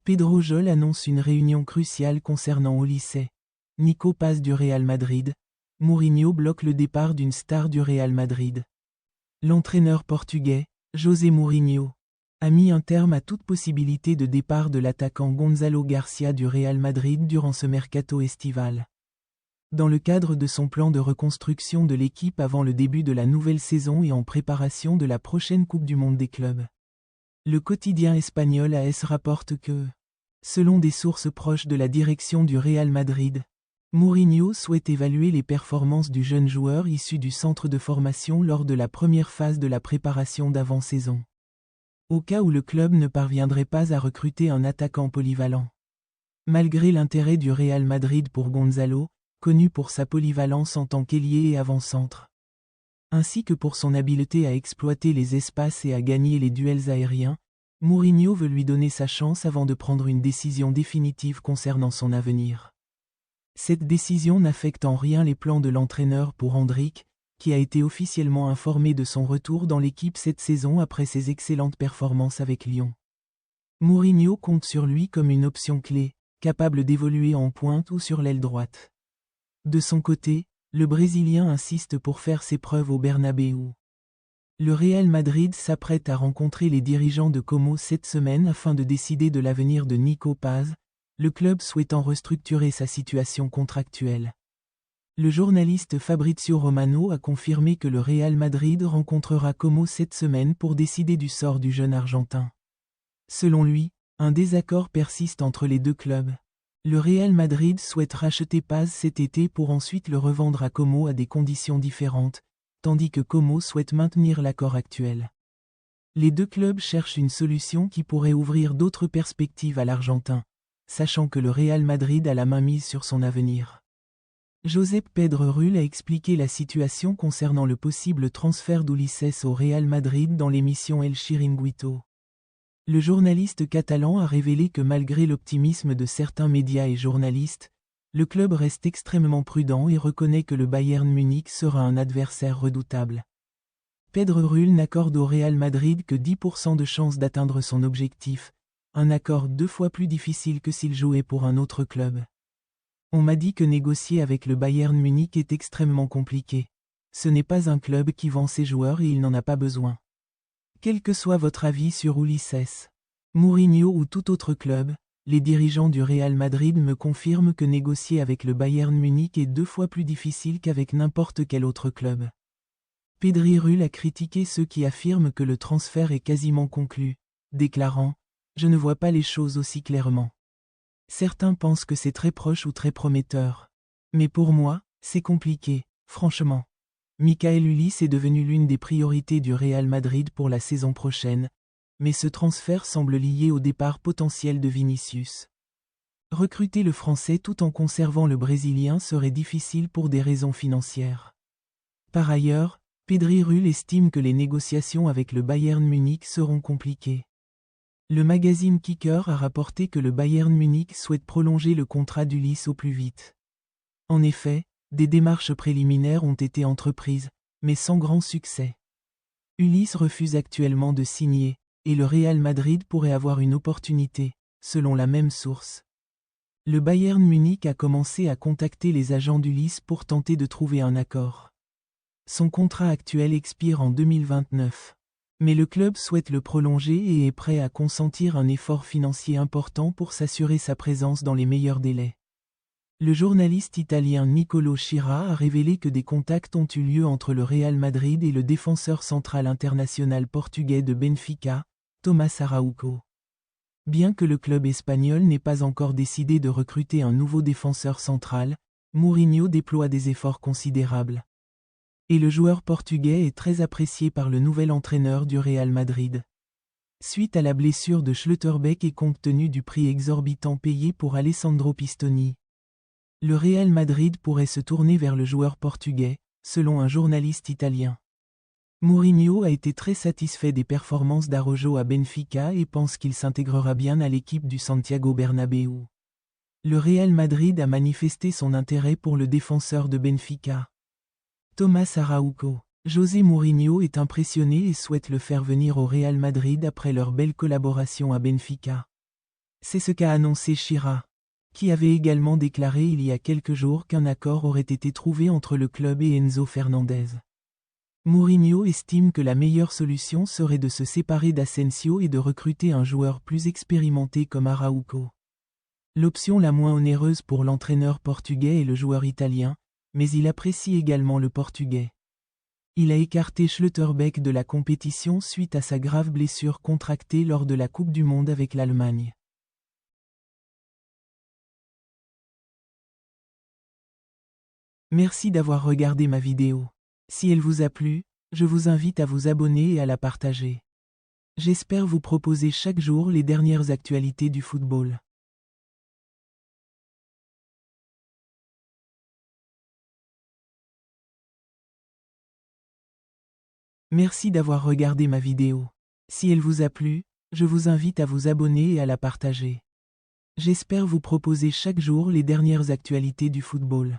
Pedro Jol annonce une réunion cruciale concernant Ulises. Nico Paz du Real Madrid. Mourinho bloque le départ d'une star du Real Madrid. L'entraîneur portugais, José Mourinho, a mis un terme à toute possibilité de départ de l'attaquant Gonzalo Garcia du Real Madrid durant ce mercato estival. Dans le cadre de son plan de reconstruction de l'équipe avant le début de la nouvelle saison et en préparation de la prochaine Coupe du Monde des clubs. Le quotidien espagnol AS rapporte que, selon des sources proches de la direction du Real Madrid, Mourinho souhaite évaluer les performances du jeune joueur issu du centre de formation lors de la première phase de la préparation d'avant-saison. Au cas où le club ne parviendrait pas à recruter un attaquant polyvalent. Malgré l'intérêt du Real Madrid pour Gonzalo, connu pour sa polyvalence en tant qu'ailier et avant-centre, ainsi que pour son habileté à exploiter les espaces et à gagner les duels aériens, Mourinho veut lui donner sa chance avant de prendre une décision définitive concernant son avenir. Cette décision n'affecte en rien les plans de l'entraîneur pour Endrick, qui a été officiellement informé de son retour dans l'équipe cette saison après ses excellentes performances avec Lyon. Mourinho compte sur lui comme une option clé, capable d'évoluer en pointe ou sur l'aile droite. De son côté, le Brésilien insiste pour faire ses preuves au Bernabéu. Le Real Madrid s'apprête à rencontrer les dirigeants de Como cette semaine afin de décider de l'avenir de Nico Paz, le club souhaitant restructurer sa situation contractuelle. Le journaliste Fabrizio Romano a confirmé que le Real Madrid rencontrera Como cette semaine pour décider du sort du jeune Argentin. Selon lui, un désaccord persiste entre les deux clubs. Le Real Madrid souhaite racheter Paz cet été pour ensuite le revendre à Como à des conditions différentes, tandis que Como souhaite maintenir l'accord actuel. Les deux clubs cherchent une solution qui pourrait ouvrir d'autres perspectives à l'Argentin, sachant que le Real Madrid a la main mise sur son avenir. Josep Pedrerol a expliqué la situation concernant le possible transfert d'Ulises au Real Madrid dans l'émission El Chiringuito. Le journaliste catalan a révélé que malgré l'optimisme de certains médias et journalistes, le club reste extrêmement prudent et reconnaît que le Bayern Munich sera un adversaire redoutable. Pedrerol n'accorde au Real Madrid que 10% de chance d'atteindre son objectif, un accord 2 fois plus difficile que s'il jouait pour un autre club. On m'a dit que négocier avec le Bayern Munich est extrêmement compliqué. Ce n'est pas un club qui vend ses joueurs et il n'en a pas besoin. Quel que soit votre avis sur Ulises, Mourinho ou tout autre club, les dirigeants du Real Madrid me confirment que négocier avec le Bayern Munich est 2 fois plus difficile qu'avec n'importe quel autre club. Pedrerol a critiqué ceux qui affirment que le transfert est quasiment conclu, déclarant « Je ne vois pas les choses aussi clairement. Certains pensent que c'est très proche ou très prometteur. Mais pour moi, c'est compliqué, franchement. Michael Ulises est devenu l'une des priorités du Real Madrid pour la saison prochaine, mais ce transfert semble lié au départ potentiel de Vinicius. Recruter le Français tout en conservant le Brésilien serait difficile pour des raisons financières. Par ailleurs, Pedrerol estime que les négociations avec le Bayern Munich seront compliquées. Le magazine Kicker a rapporté que le Bayern Munich souhaite prolonger le contrat d'Ulises au plus vite. En effet, des démarches préliminaires ont été entreprises, mais sans grand succès. Ulises refuse actuellement de signer, et le Real Madrid pourrait avoir une opportunité, selon la même source. Le Bayern Munich a commencé à contacter les agents d'Ulises pour tenter de trouver un accord. Son contrat actuel expire en 2029. Mais le club souhaite le prolonger et est prêt à consentir un effort financier important pour s'assurer sa présence dans les meilleurs délais. Le journaliste italien Nicolo Schira a révélé que des contacts ont eu lieu entre le Real Madrid et le défenseur central international portugais de Benfica, Tomás Araujo. Bien que le club espagnol n'ait pas encore décidé de recruter un nouveau défenseur central, Mourinho déploie des efforts considérables. Et le joueur portugais est très apprécié par le nouvel entraîneur du Real Madrid. Suite à la blessure de Schlotterbeck et compte tenu du prix exorbitant payé pour Alessandro Pistoni, le Real Madrid pourrait se tourner vers le joueur portugais, selon un journaliste italien. Mourinho a été très satisfait des performances d'Araujo à Benfica et pense qu'il s'intégrera bien à l'équipe du Santiago Bernabéu. Le Real Madrid a manifesté son intérêt pour le défenseur de Benfica. Tomás Araujo. José Mourinho est impressionné et souhaite le faire venir au Real Madrid après leur belle collaboration à Benfica. C'est ce qu'a annoncé Shearer, qui avait également déclaré il y a quelques jours qu'un accord aurait été trouvé entre le club et Enzo Fernandez. Mourinho estime que la meilleure solution serait de se séparer d'Asensio et de recruter un joueur plus expérimenté comme Araujo. L'option la moins onéreuse pour l'entraîneur portugais est le joueur italien, mais il apprécie également le portugais. Il a écarté Schlotterbeck de la compétition suite à sa grave blessure contractée lors de la Coupe du Monde avec l'Allemagne. Merci d'avoir regardé ma vidéo. Si elle vous a plu, je vous invite à vous abonner et à la partager. J'espère vous proposer chaque jour les dernières actualités du football. Merci d'avoir regardé ma vidéo. Si elle vous a plu, je vous invite à vous abonner et à la partager. J'espère vous proposer chaque jour les dernières actualités du football.